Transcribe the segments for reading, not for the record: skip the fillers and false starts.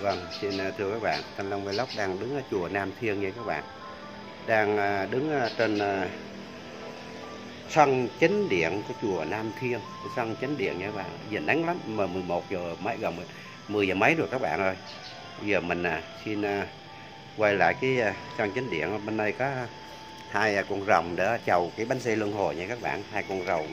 Vâng, xin thưa các bạn, Thanh Long Vlog đang đứng ở chùa Nam Thiên nha các bạn. Đang đứng trên sân chánh điện của chùa Nam Thiên, sân chánh điện nha các bạn. Giờ nắng lắm, mà 11 giờ mấy, gần 10 giờ mấy rồi các bạn ơi. Giờ mình xin quay lại cái sân chánh điện. Bên đây có hai con rồng để chầu cái bánh xe luân hồi nha các bạn. Hai con rồng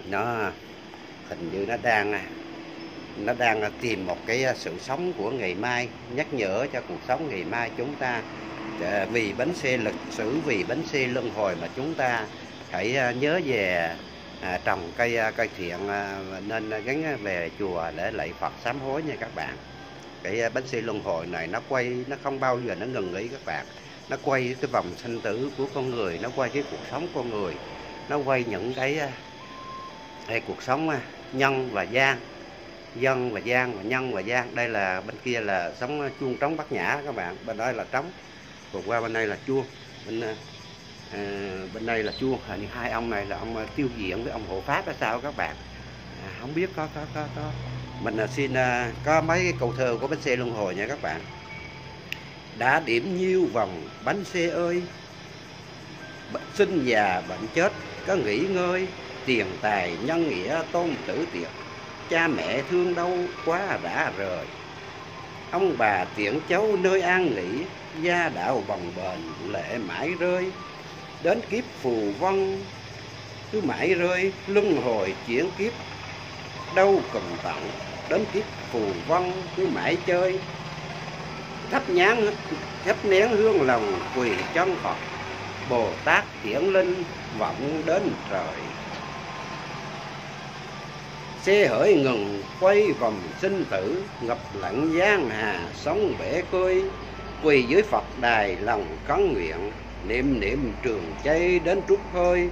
nó hình như nó đang tìm một cái sự sống của ngày mai, nhắc nhở cho cuộc sống ngày mai chúng ta vì bánh xe lịch sử, vì bánh xe luân hồi mà chúng ta hãy nhớ về trồng cây thiện, nên gắn về chùa để lạy Phật sám hối nha các bạn. Cái bánh xe luân hồi này nó quay, nó không bao giờ nó ngừng nghỉ các bạn. Nó quay cái vòng sinh tử của con người, nó quay cái cuộc sống con người, nó quay những cái cuộc sống nhân và gian, dân và gian và nhân và gian. Đây là bên kia là sống chuông trống bát nhã các bạn, bên đó là trống, còn qua bên đây là chuông, bên đây là chuông. Hình như hai ông này là ông tiêu diện với ông hộ pháp hay sao các bạn, không biết. Có mình xin có mấy cái câu thơ của bánh xe luân hồi nha các bạn. Đã điểm nhiêu vòng bánh xe ơi, sinh già bệnh chết có nghỉ ngơi, tiền tài nhân nghĩa tôn tử tiệt, cha mẹ thương đau quá đã rời, ông bà tiễn cháu nơi an nghỉ, gia đạo bồng bềnh lệ mãi rơi, đến kiếp phù vân cứ mãi rơi, luân hồi chuyển kiếp đâu cần tận, đến kiếp phù vân cứ mãi chơi, thắp nén hương lòng quỳ chân Phật, Bồ Tát hiển linh vọng đến trời. Xe hỡi ngừng quay vòng sinh tử, ngập lặng giang hà sóng bể khơi, quỳ dưới Phật đài lòng khấn nguyện, niệm niệm trường chay đến trút hơi,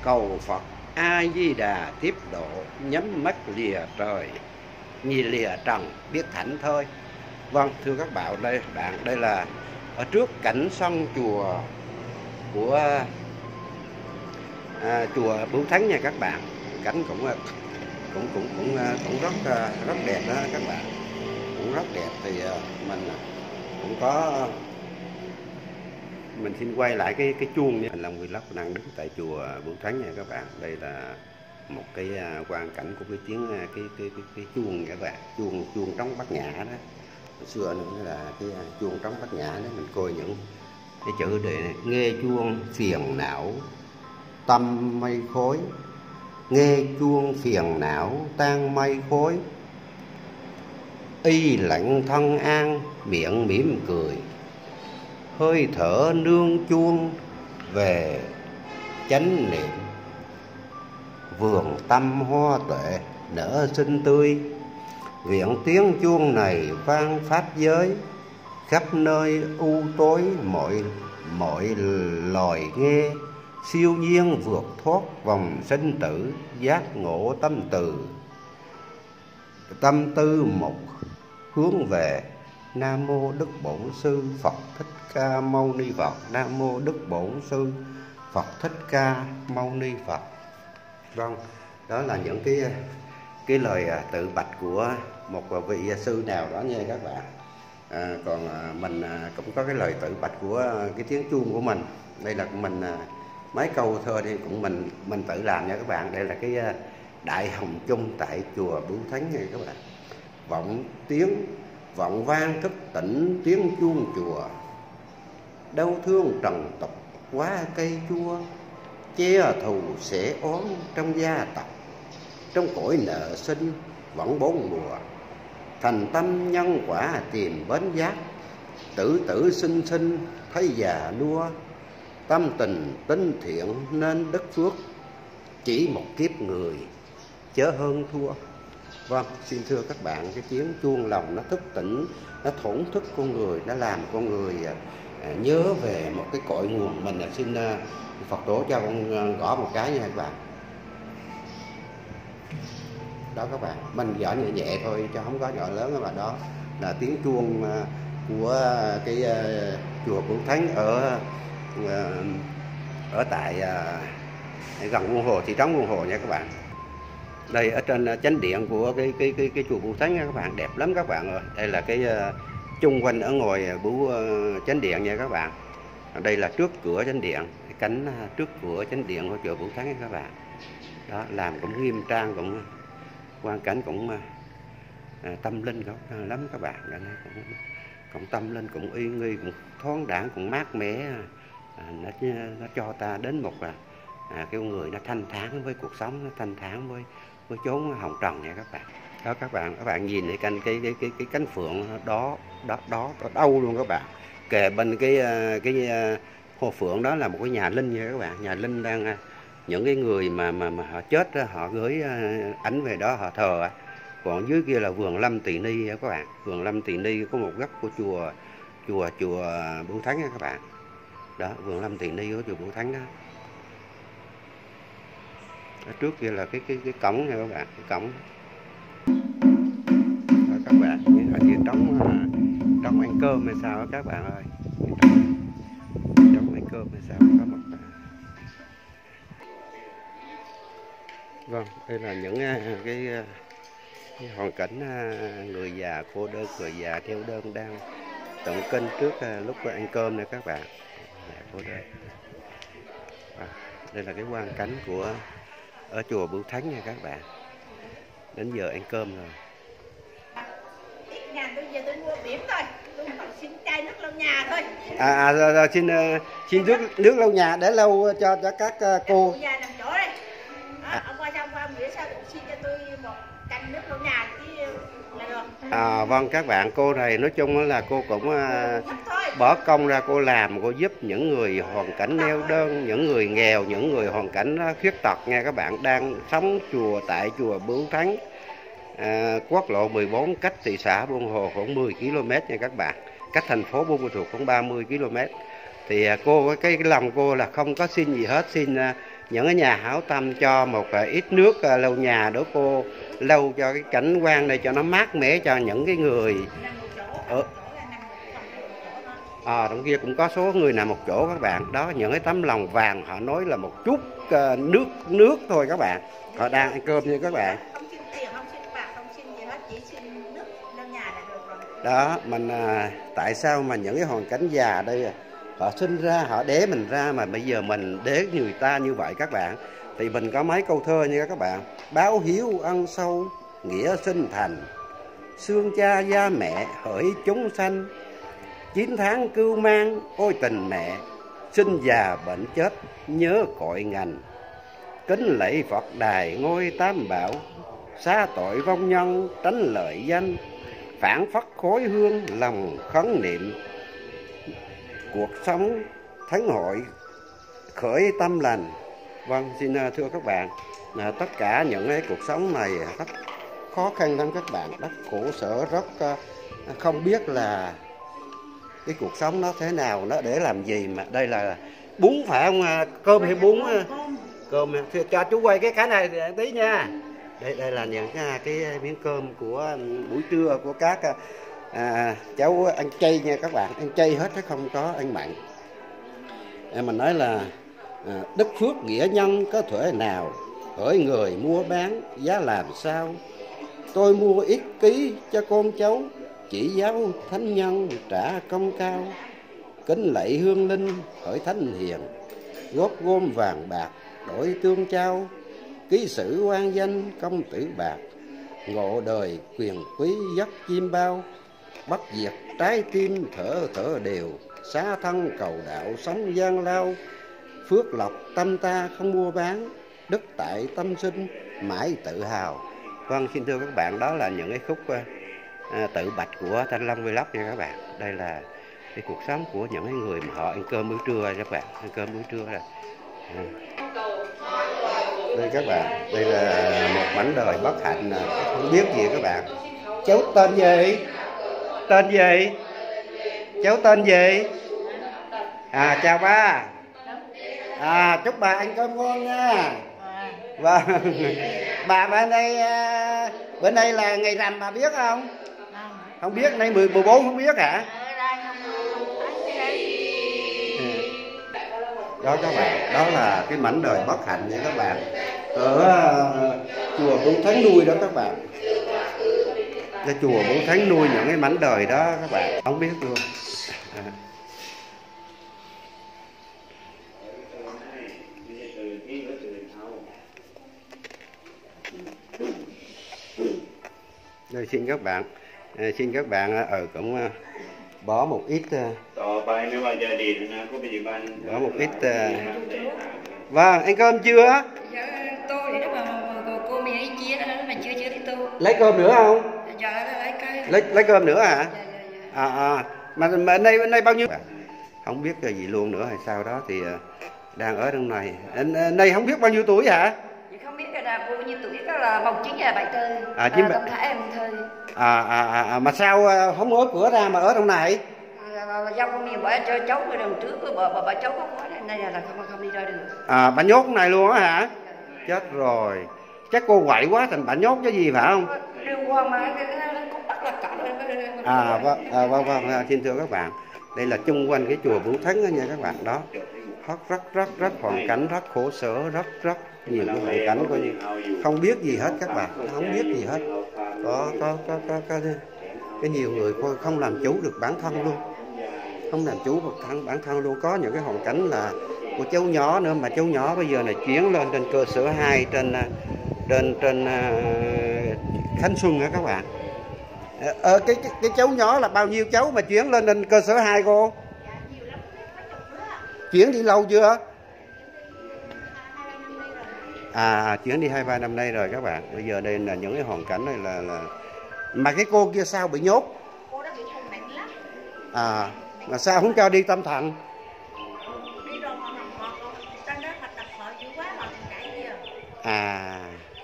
cầu Phật A Di Đà tiếp độ, nhắm mắt lìa trời, nhìn lìa trần biết thảnh thơi. Vâng, thưa các bạn, đây là ở trước cảnh sân chùa của chùa Bửu Thánh nha các bạn. Cảnh cũng rất đẹp đó các bạn, cũng rất đẹp. Thì mình cũng có, mình xin quay lại cái chuông nha. Thanh Long Vlog đang đứng tại chùa Bửu Thánh nha các bạn. Đây là một cái quang cảnh của cái tiếng cái chuông nha các bạn, chuông trống bát nhã đó. Hồi xưa nữa là cái chuông trống bát nhã đó, mình coi những cái chữ đề này: nghe chuông phiền não tâm mây khói, nghe chuông phiền não tan mây khói, y lạnh thân an miệng mỉm cười, hơi thở nương chuông về chánh niệm, vườn tâm hoa tuệ nở xinh tươi, viện tiếng chuông này vang pháp giới, khắp nơi u tối mọi loài nghe, siêu nhiên vượt thoát vòng sinh tử, giác ngộ tâm tư một hướng về. Nam mô Đức Bổn Sư Phật Thích Ca Mâu Ni Phật. Nam mô Đức Bổn Sư Phật Thích Ca Mâu Ni Phật. Vâng, đó là những cái lời tự bạch của một vị sư nào đó nha các bạn. Còn mình cũng có cái lời tự bạch của cái tiếng chuông của mình. Đây là mình mấy câu thơ thì cũng mình tự làm nha các bạn. Đây là cái đại hồng chung tại chùa Bửu Thánh này các bạn. Vọng vang thức tỉnh tiếng chuông chùa, đau thương trần tục quá cây chua, che thù sẽ oán trong gia tộc, trong cõi nợ sinh vẫn bốn mùa, thành tâm nhân quả tìm bến giác, tử sinh thấy già nua, tâm tình tinh thiện nên đất phước, chỉ một kiếp người chớ hơn thua. Vâng, xin thưa các bạn, cái tiếng chuông lòng nó thức tỉnh, nó thổn thức con người, nó làm con người nhớ về một cái cội nguồn. Mình xin Phật tổ cho con gõ một cái nha các bạn. Đó các bạn, mình gõ nhẹ nhẹ thôi chứ không có gõ lớn các bạn. Đó là tiếng chuông của cái chùa Bửu Thánh ở tại gần Buôn Hồ, thị trấn Buôn Hồ nha các bạn. Đây ở trên chánh điện của cái chùa Bửu Thánh nha các bạn, đẹp lắm các bạn ơi. Đây là cái chung quanh ở ngoài Bửu chánh điện nha các bạn. Đây là trước cửa chánh điện, cái cánh trước cửa chánh điện của chùa Bửu Thánh nha các bạn. Đó, làm cũng nghiêm trang, cũng quang cảnh cũng tâm linh lắm các bạn. Cũng tâm linh, cũng uy nghi, cũng thoáng đãng, cũng mát mẻ. Nó cho ta đến một cái người nó thanh thản với cuộc sống, nó thanh thản với chốn hồng trần nha các bạn. Đó các bạn nhìn thấy cái cánh phượng đó đâu luôn các bạn. Kề bên cái hồ phượng đó là một cái nhà linh nha các bạn. Nhà linh đang những cái người mà họ chết đó, họ gửi ảnh về đó họ thờ. Còn dưới kia là vườn Lâm Tỳ Ni các bạn. Vườn Lâm Tỳ Ni có một góc của chùa Bửu Thánh các bạn. Đó, vườn Lâm Tỳ Ni của chùa Bửu Thánh đó. Ở trước kia là cái cổng nha các bạn, cái cổng. Rồi các bạn, ở kia trống ăn cơm hay sao đó các bạn ơi. Trống ăn cơm hay sao có một. Vâng, đây là những cái hoàn cảnh người già cô đơn, người già theo đơn đang tụng kinh trước lúc ăn cơm này các bạn. Cô đơn. Đây là cái quang cảnh của ở chùa Bửu Thánh nha các bạn. Đến giờ ăn cơm rồi. Tôi giờ tôi mua bỉm thôi, tôi xin chai nước lau nhà thôi. Rồi, xin nước lau nhà để lau cho các cô. Nhà nằm chỗ đây. Ông qua trong qua bữa sau xin cho tôi một canh nước lau nhà chứ là được. Vâng các bạn, cô này nói chung là cô cũng bỏ công ra cô làm, cô giúp những người hoàn cảnh neo đơn, những người nghèo, những người hoàn cảnh khuyết tật nha các bạn, đang sống tại chùa Bửu Thánh, quốc lộ 14 cách thị xã Buôn Hồ khoảng 10 km nha các bạn, cách thành phố Buôn Ma Thuột khoảng 30 km. Thì cô cái lòng cô là không có xin gì hết, xin những cái nhà hảo tâm cho một ít nước lau nhà để cô lau cho cái cảnh quan này cho nó mát mẻ cho những cái người trong kia cũng có số người nằm một chỗ các bạn. Đó, những cái tấm lòng vàng họ nói là một chút nước thôi các bạn. Họ đang ăn cơm như các bạn. Không xin tiền, không xin bạc, không xin gì hết, chỉ xin nước lau nhà là được rồi. Đó, mình tại sao mà những cái hoàn cảnh già đây họ sinh ra, họ đẻ mình ra mà bây giờ mình đế người ta như vậy các bạn. Thì mình có mấy câu thơ như các bạn. Báo hiếu ân sâu, nghĩa sinh thành, xương cha gia mẹ hỡi chúng sanh, 9 tháng cưu mang ôi tình mẹ, sinh già bệnh chết nhớ cội ngành. Kính lạy Phật đài ngôi tam bảo, xá tội vong nhân tránh lợi danh, phản phất khói hương lòng khấn niệm, cuộc sống thánh hội khởi tâm lành. Vâng, xin thưa các bạn, tất cả những cái cuộc sống này rất khó khăn lắm các bạn, rất khổ sở, rất không biết là cái cuộc sống nó thế nào, nó để làm gì. Mà đây là bún phải không? Cơm hay bún? Cơm. Cho chú quay cái này tí nha. Đây là những cái miếng cơm của buổi trưa của các cháu ăn chay nha các bạn, ăn chay hết chứ không có ăn mặn. Mình nói là đức phước nghĩa nhân có thể nào, hỡi người mua bán giá làm sao. Tôi mua ít ký cho con cháu, chỉ giáo thánh nhân trả công cao. Kính lạy hương linh hỡi thánh hiền, góp gom vàng bạc đổi tương trao. Ký sử quan danh công tử bạc, ngộ đời quyền quý giấc chim bao. Bất diệt trái tim thở đều, xá thân cầu đạo sống gian lao. Phước lộc tâm ta không mua bán, đức tại tâm sinh mãi tự hào. Vâng, xin thưa các bạn, đó là những cái khúc tự bạch của Thanh Long Vlog nha các bạn. Đây là cái cuộc sống của những cái người mà họ ăn cơm buổi trưa các bạn, ăn cơm buổi trưa rồi. Đây các bạn, đây là một mảnh đời bất hạnh, không biết gì các bạn. Cháu tên gì? Tên gì? Cháu tên gì? Chào ba. Chúc bà ăn cơm ngon nha. Vâng. Bà bên đây là ngày rằm bà biết không? Không biết, nay 14 không biết hả? Đó các bạn, đó là cái mảnh đời bất hạnh nha các bạn. Ở chùa Bửu Thánh nuôi đó các bạn. Cái chùa Bửu Thánh nuôi những cái mảnh đời đó các bạn không biết luôn. Rồi xin các bạn cũng bỏ một ít bỏ một ít vâng. Anh cơm chưa? Dạ, tôi thì cô mẹ ấy chia đó mà chưa đi tôi. Lấy cơm nữa không? Dạ, Lấy cơm nữa hả? Dạ. Mà bên đây bao nhiêu? Không biết cái gì luôn nữa hay sao đó thì đang ở trong này. Này không biết bao nhiêu tuổi hả? Dạ, không biết là cô bao nhiêu tuổi, đó là bầu 9 là 7 tư. Tâm Thái em thôi. Mà sao không mở cửa ra mà ở trong này? Là do con miền bởi cho cháu ở đằng trước bà cháu có khóa đây là không đi ra được. Bà nhốt cái này luôn á hả? Chết rồi. Chắc cô quậy quá thành bà nhốt cái gì phải không? Đường qua mà cũng bắt là cả rồi. Vâng, xin thưa các bạn. Đây là chung quanh cái chùa Bửu Thánh đó nha các bạn đó. Rất hoàn cảnh rất khổ sở, rất nhiều cái hoàn cảnh coi như không biết gì hết các bạn, không biết gì hết. Có cái nhiều người không làm chủ được bản thân luôn. Không làm chủ được bản thân luôn. Có những cái hoàn cảnh là của cháu nhỏ nữa, mà cháu nhỏ bây giờ này chuyển lên trên cơ sở 2 trên Khánh Xuân nữa các bạn. Cái cháu nhỏ là bao nhiêu cháu mà chuyển lên trên cơ sở 2 cô? Chuyển đi lâu chưa? Chuyển đi 2-3 năm nay rồi các bạn. Bây giờ đây là những cái hoàn cảnh này là mà cái cô kia sao bị nhốt? Cô đã bị hôn nặng lắm. Mà sao không cho đi tâm thần? Đi rồi họ trên đó họ đập họ dữ quá họ chạy đi rồi.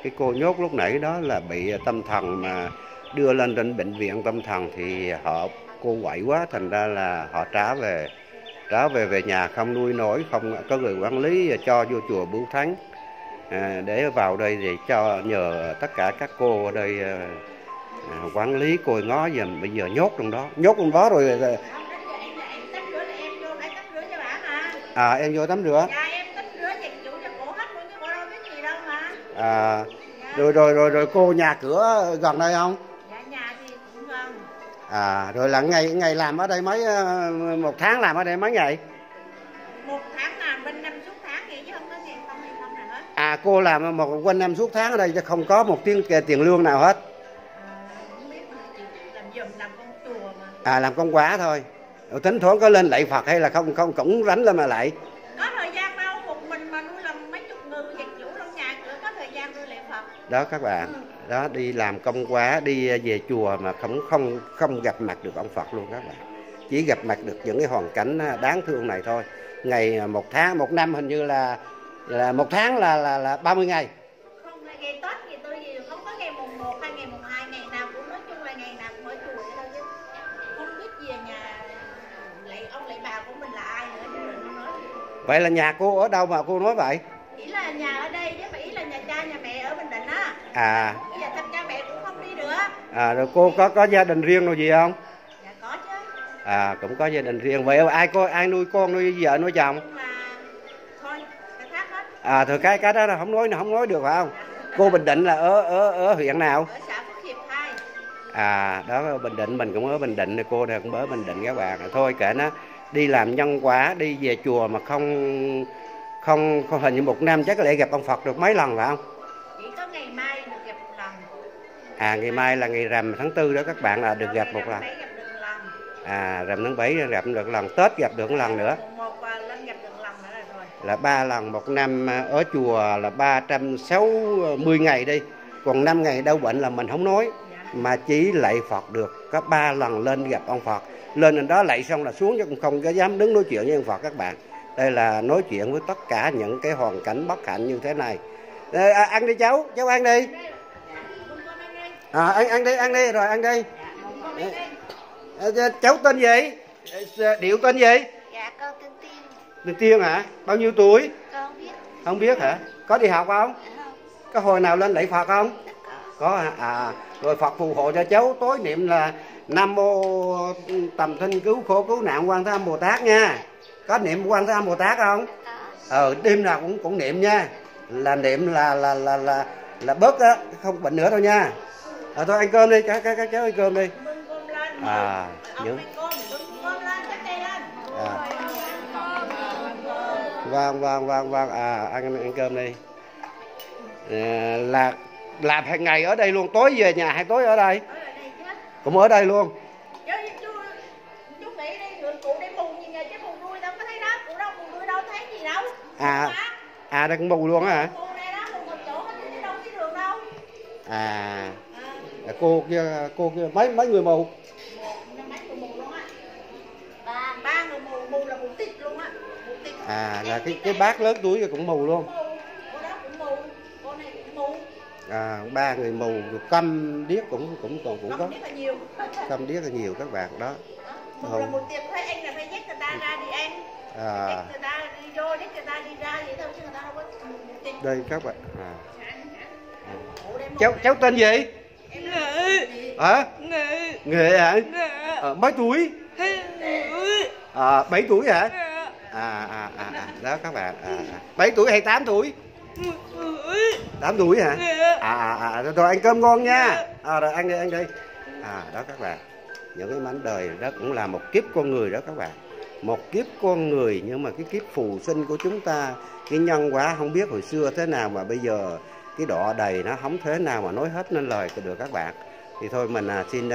Cái cô nhốt lúc nãy đó là bị tâm thần mà đưa lên trên bệnh viện tâm thần thì cô quậy quá thành ra là họ trả về nhà không nuôi nổi, không có người quản lý cho vô chùa Bửu Thánh để vào đây thì nhờ tất cả các cô ở đây quản lý coi ngó giùm. Bây giờ nhốt trong đó rồi. Em vô tắm rửa. Dạ em tắm rửa giặt giũ cho cổ hết luôn chứ cổ đâu biết gì đâu mà. Rồi cô nhà cửa gần đây không? Dạ nhà thì cũng gần. Rồi là ngày làm ở đây một tháng làm ở đây mấy ngày? Một tháng làm bên 5 suốt tháng vậy chứ không có ngày không nào hết. Cô làm quanh 5 suốt tháng ở đây chứ không có một tiền lương nào hết. Không biết mà làm giùm làm công chùa mà. Làm công quả thôi. Thỉnh thoảng có lên lạy Phật hay là không cũng rảnh lên mà lạy? Có thời gian đâu, một mình mà nuôi làm mấy chục người giặt giũ trong nhà cửa có thời gian nuôi lạy Phật. Đó các bạn, đó đi làm công quá, đi về chùa mà không gặp mặt được ông Phật luôn các bạn. Chỉ gặp mặt được những cái hoàn cảnh đáng thương này thôi. Ngày một năm hình như là một tháng là 30 ngày. Không, ngày Tết thì tôi không có ngày mùng 1 hay ngày mùng 2, ngày nào cũng nói chung là ngày nào cũng ở chùa vậy thôi chứ. Không biết về nhà ông lạy bà của mình là ai nữa chứ đừng nói. Vậy là nhà cô ở đâu mà cô nói vậy? Ý là nhà ở đây chứ, mà ý là nhà cha nhà mẹ ở Bình Định á. Bây giờ thăm cha mẹ cũng không đi được. Rồi cô có gia đình riêng rồi gì không? Dạ có chứ. Cũng có gia đình riêng. Vậy ai nuôi con, nuôi vợ, nuôi chồng? Thôi, cái khác hết. Thôi cái đó là không nói được phải không? Dạ. Cô Bình Định là ở huyện nào? Ở xã Phước Hiệp 2. Đó Bình Định, mình cũng ở Bình Định, cô này cũng ở Bình Định các bạn. Thôi kệ nó, đi làm nhân quả, đi về chùa mà không hình như một năm chắc có lẽ gặp ông Phật được mấy lần phải không? Chỉ có ngày mai được gặp một lần. Ngày mai là ngày rằm tháng 4 đó các bạn, là được gặp một lần. Rằm tháng 7 gặp được lần, Tết gặp được một lần nữa. Một lên gặp được lần nữa rồi. Là 3 lần một năm, ở chùa là 360 ngày đi. Còn 5 ngày đau bệnh là mình không nói. Mà chỉ lạy Phật được có 3 lần lên gặp ông Phật. Lên đó lạy xong là xuống chứ cũng không có dám đứng nói chuyện với ông Phật các bạn. Đây là nói chuyện với tất cả những cái hoàn cảnh bất hạnh như thế này. Ăn đi cháu ăn đi. Ăn đi rồi ăn đi. Cháu tên gì? Điệu tên gì? Dạ con tên Tiên. Tên Tiên hả? Bao nhiêu tuổi? Con không biết. Không biết hả? Có đi học không? Không. Có hồi nào lên lạy Phật không? Có hả? Rồi Phật phù hộ cho cháu tối niệm là Nam Mô Tầm Thinh Cứu Khổ Cứu Nạn Quan Thế Âm Bồ Tát nha. Có niệm Quan Thế Âm Bồ Tát không? Đêm nào cũng niệm nha. Là niệm là bớt á, không bệnh nữa thôi nha. Thôi ăn cơm đi, các cháu ăn cơm đi. Bưng cơm lên. Những Ăn cơm, bưng cơm lên, chắc đây lên. vâng, ăn cơm đi. Là làm hàng ngày ở đây luôn, tối về nhà hay tối ở đây? Ở đây chứ. Cũng ở đây luôn. Chú nghĩ đi, người cụ đi mù gì nha, chứ mù đuôi đâu có thấy đó, cụ đâu mù đuôi đâu thấy gì đâu. Đang mù luôn á hả? Mù này đó, mù một chỗ hết chứ đâu thấy đường đâu. Cô kia mấy người mù? Mấy người mù luôn á. Ba người mù là mù tịt luôn á. Là cái bác lớn tuổi kia cũng mù luôn. Cô đó cũng mù, cô này cũng mù. 3 người mù, câm điếc cũng có. Câm điếc là nhiều. Câm điếc là nhiều các bạn đó. Mù là mù tiệc thôi, anh là phải dắt người ta ra đi ăn. Dắt người ta đi vô, dắt người ta đi ra vậy thôi chứ người ta không có mù tiệc. Đây các bạn. Cháu tên gì? Hả? Nghệ hả? Mấy tuổi? 7 tuổi hả? Đó các bạn. 7 tuổi hay 8 tuổi? 8 tuổi hả? Rồi ăn cơm ngon nha. Rồi ăn đi. Đó các bạn. Những cái mảnh đời đó cũng là một kiếp con người đó các bạn. Một kiếp con người, nhưng mà cái kiếp phù sinh của chúng ta, cái nhân quả không biết hồi xưa thế nào mà bây giờ cái đọa đầy nó không thế nào mà nói hết nên lời được các bạn. Thì thôi mình xin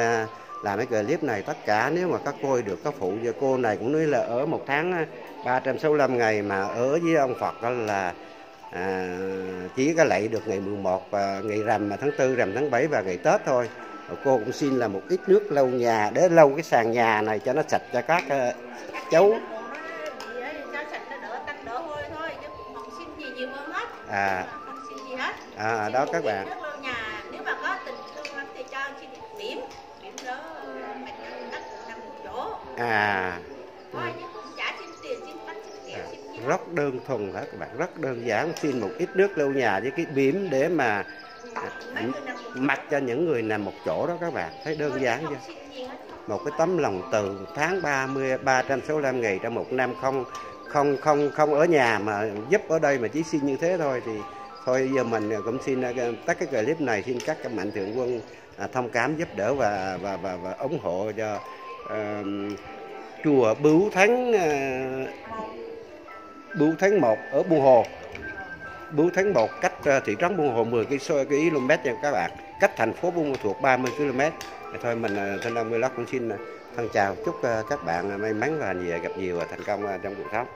làm cái clip này tất cả, nếu mà các cô được các phụ cho cô này cũng nói là ở 1 tháng 365 ngày mà ở với ông Phật đó là chỉ có lạy được ngày 11 và ngày rằm tháng 4, rằm tháng 7 và ngày Tết thôi. Cô cũng xin là một ít nước lau nhà để lau cái sàn nhà này cho nó sạch cho các cháu. Cho sạch nó đỡ tanh đỡ hôi thôi chứ không xin gì nhiều hơn hết. Không xin gì hết. Đó các bạn. Nước lau nhà, nếu mà có tình thương lắm thì cho xin điểm đó mạch đất nằm một chỗ. Thôi chứ cũng chả xin tiền, xin bánh, xin kẹo, xin gì. Rất đơn thuần đó các bạn, rất đơn giản, xin một ít nước lau nhà với cái bỉm để mà mặc cho những người nằm một chỗ đó các bạn, thấy đơn giản chưa? Một cái tấm lòng từ tháng 365 ngày trong một năm không ở nhà mà giúp ở đây mà chỉ xin như thế thôi. Thì thôi giờ mình cũng xin tất cái clip này xin các mạnh thường quân thông cảm giúp đỡ và ủng hộ cho chùa Bửu Thắng 1 ở Buôn Hồ. Bửu Thắng 1 cách thị trấn Buôn Hồ 10 km nha các bạn, cách thành phố Buôn Ma Thuột 30 km. Thôi mình Thanh Long Vlog cũng xin thân chào, chúc các bạn may mắn và gặp nhiều và thành công trong cuộc sống.